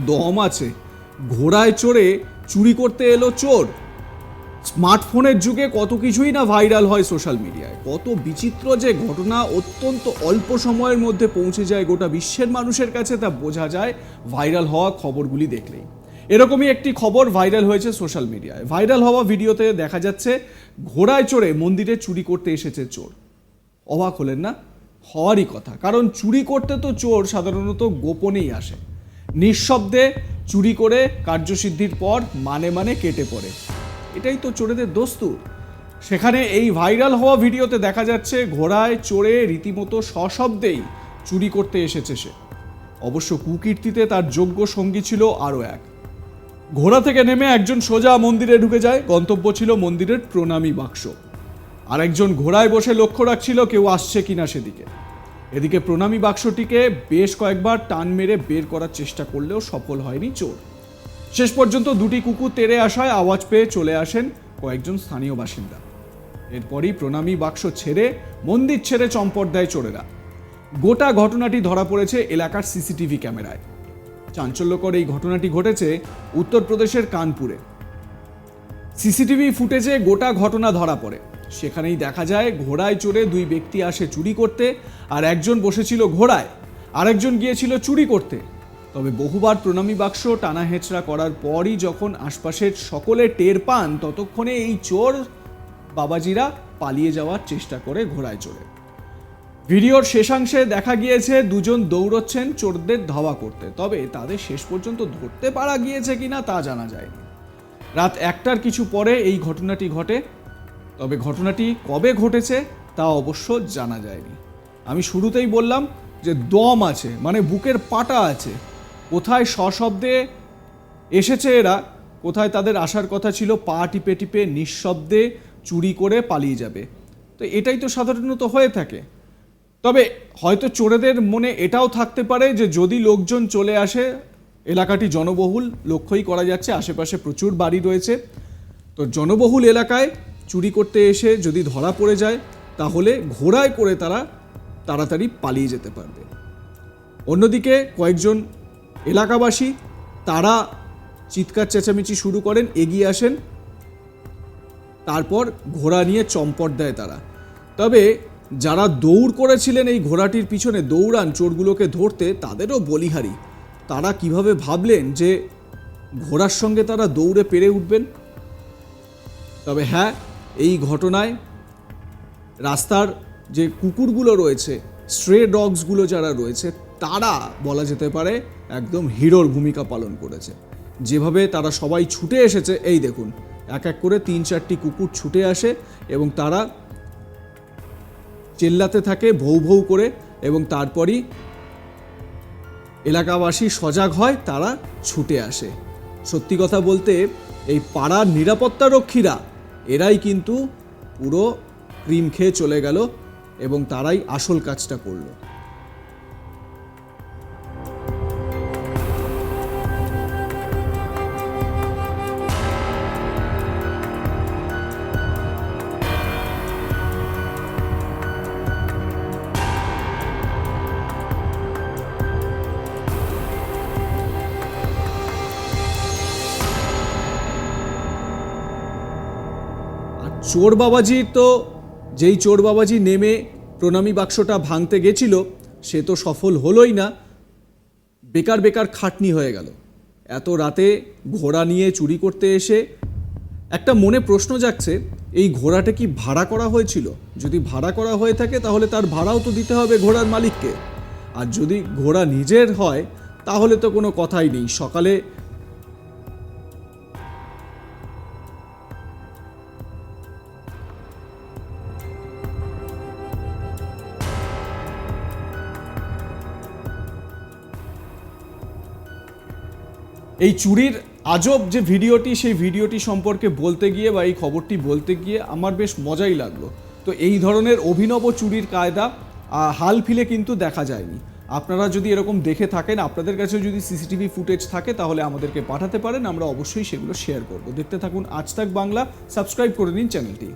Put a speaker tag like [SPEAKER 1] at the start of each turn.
[SPEAKER 1] দম আছে, ঘোড়ায় চড়ে চুরি করতে এলো চোর। স্মার্টফোনের যুগে কত কিছুই না ভাইরাল হয় সোশ্যাল মিডিয়ায়, কত বিচিত্র যে ঘটনা অত্যন্ত অল্প সময়ের মধ্যে পৌঁছে যায় গোটা বিশ্বের মানুষের কাছে, তা বোঝা যায় ভাইরাল হওয়া খবরগুলি দেখলেই। এরকমই একটি খবর ভাইরাল হয়েছে সোশ্যাল মিডিয়ায়। ভাইরাল হওয়া ভিডিওতে দেখা যাচ্ছে ঘোড়ায় চড়ে মন্দিরে চুরি করতে এসেছে চোর। অবাক হলেন না? হওয়ারই কথা, কারণ চুরি করতে তো চোর সাধারণত গোপনেই আসে, নিঃশব্দে চুরি করে কার্যসিদ্ধির পর মানে কেটে পড়ে। এটাই তো চোরেদের দস্তুর। সেখানে এই ভাইরাল হওয়া ভিডিওতে দেখা যাচ্ছে ঘোড়ায় চড়ে রীতিমতো সশব্দেই চুরি করতে এসেছে সে। অবশ্য কুকীর্তিতে তার যোগ্য সঙ্গী ছিল আরও এক। ঘোড়া থেকে নেমে একজন সোজা মন্দিরে ঢুকে যায়, গন্তব্য ছিল মন্দিরের প্রণামী বাক্স। আর একজন ঘোড়ায় বসে লক্ষ্য রাখছিল কেউ আসছে কিনা সেদিকে। এদিকে প্রণামী বাক্সটিকে বেশ কয়েকবার টান মেরে বের করার চেষ্টা করলেও সফল হয়নি চোর। শেষ পর্যন্ত দুটি কুকুর তেড়ে আসায় আওয়াজ পেয়ে চলে আসেন কয়েকজন স্থানীয় বাসিন্দা। এরপরই প্রণামী বাক্স ছেড়ে মন্দির ছেড়ে চম্পট দেয় চোরেরা। গোটা ঘটনাটি ধরা পড়েছে এলাকার সিসিটিভি ক্যামেরায়। চাঞ্চল্যকর এই ঘটনাটি ঘটেছে উত্তরপ্রদেশের কানপুরে। সিসিটিভি ফুটেজে গোটা ঘটনা ধরা পড়ে। সেখানেই দেখা যায় ঘোড়ায় চড়ে দুই ব্যক্তি আসে চুরি করতে, আর একজন বসেছিল ঘোড়ায়, আরেকজন গিয়েছিল চুরি করতে। তবে বহুবার প্রণামী বাক্স টানা হেঁচড়া করার পরই যখন আশপাশের সকলে টের পান, ততক্ষণে এই চোর বাবাজিরা পালিয়ে যাওয়ার চেষ্টা করে ঘোড়ায় চড়ে। ভিডিওর শেষাংশে দেখা গিয়েছে দুজন দৌড়চ্ছেন চোরদের ধাওয়া করতে, তবে তাদের শেষ পর্যন্ত ধরতে পারা গিয়েছে কিনা তা জানা যায়নি। রাত 1টার কিছু পরে এই ঘটনাটি ঘটে, তবে ঘটনাটি কবে ঘটেছে তা অবশ্য জানা যায়নি। আমি শুরুতেই বললাম যে দম আছে, মানে বুকের পাটা আছে। কোথায় সশব্দে এসেছে এরা, কোথায় তাদের আসার কথা ছিল পা টিপে টিপে নিঃশব্দে চুরি করে পালিয়ে যাবে। তো এটাই তো সাধারণত হয়ে থাকে। তবে হয়তো চোরেদের মনে এটাও থাকতে পারে যে যদি লোকজন চলে আসে, এলাকাটি জনবহুল লক্ষ্যই করা যাচ্ছে, আশেপাশে প্রচুর বাড়ি রয়েছে, তো জনবহুল এলাকায় চুরি করতে এসে যদি ধরা পড়ে যায় তাহলে ঘোড়ায় করে তারা তাড়াতাড়ি পালিয়ে যেতে পারবে। অন্যদিকে কয়েকজন এলাকাবাসী তারা চিৎকার চেঁচামেচি শুরু করেন, এগিয়ে আসেন, তারপর ঘোড়া নিয়ে চম্পট দেয় তারা। তবে যারা দৌড় করেছিলেন এই ঘোড়াটির পিছনে দৌড়ান চোরগুলোকে ধরতে, তাদেরও বলিহারি। তারা কিভাবে ভাবলেন যে ঘোড়ার সঙ্গে তারা দৌড়ে পেরে উঠবেন? তবে হ্যাঁ, এই ঘটনায় রাস্তার যে কুকুরগুলো রয়েছে, স্ট্রে ডগসগুলো যারা রয়েছে, তারা বলা যেতে পারে একদম হিরোর ভূমিকা পালন করেছে। যেভাবে তারা সবাই ছুটে এসেছে, এই দেখুন এক এক করে 3-4টি কুকুর ছুটে আসে এবং তারা চেল্লাতে থাকে ভৌ ভৌ করে, এবং তারপরই এলাকাবাসী সজাগ হয়, তারা ছুটে আসে। সত্যি কথা বলতে এই পাড়ার নিরাপত্তা রক্ষীরা এরাই কিন্তু পুরো ক্রিম খেয়ে চলে গেল এবং তারাই আসল কাজটা করলো। চোর বাবাজির তো যেই চোর বাবাজি নেমে প্রণামী বাক্সটা ভাঙতে গেছিল সে তো সফল হলোই না, বেকার বেকার খাটনি হয়ে গেল। এত রাতে ঘোড়া নিয়ে চুরি করতে এসে একটা মনে প্রশ্ন জাগছে, এই ঘোড়াটা কি ভাড়া করা হয়েছিল? যদি ভাড়া করা হয়ে থাকে তাহলে তার ভাড়াও তো দিতে হবে ঘোড়ার মালিককে। আর যদি ঘোড়া নিজের হয় তাহলে তো কোনো কথাই নেই। সকালে এই চুরির আজব যে ভিডিওটি, সেই ভিডিওটি সম্পর্কে বলতে গিয়ে বা এই খবরটি বলতে গিয়ে আমার বেশ মজাই লাগলো। তো এই ধরনের অভিনব চুরির কায়দা হাল ফিলে কিন্তু দেখা যায়নি। আপনারা যদি এরকম দেখে থাকেন, আপনাদের কাছে যদি সিসিটিভি ফুটেজ থাকে তাহলে আমাদেরকে পাঠাতে পারেন, আমরা অবশ্যই সেগুলো শেয়ার করব। দেখতে থাকুন আজ তাক বাংলা, সাবস্ক্রাইব করে নিন চ্যানেলটি।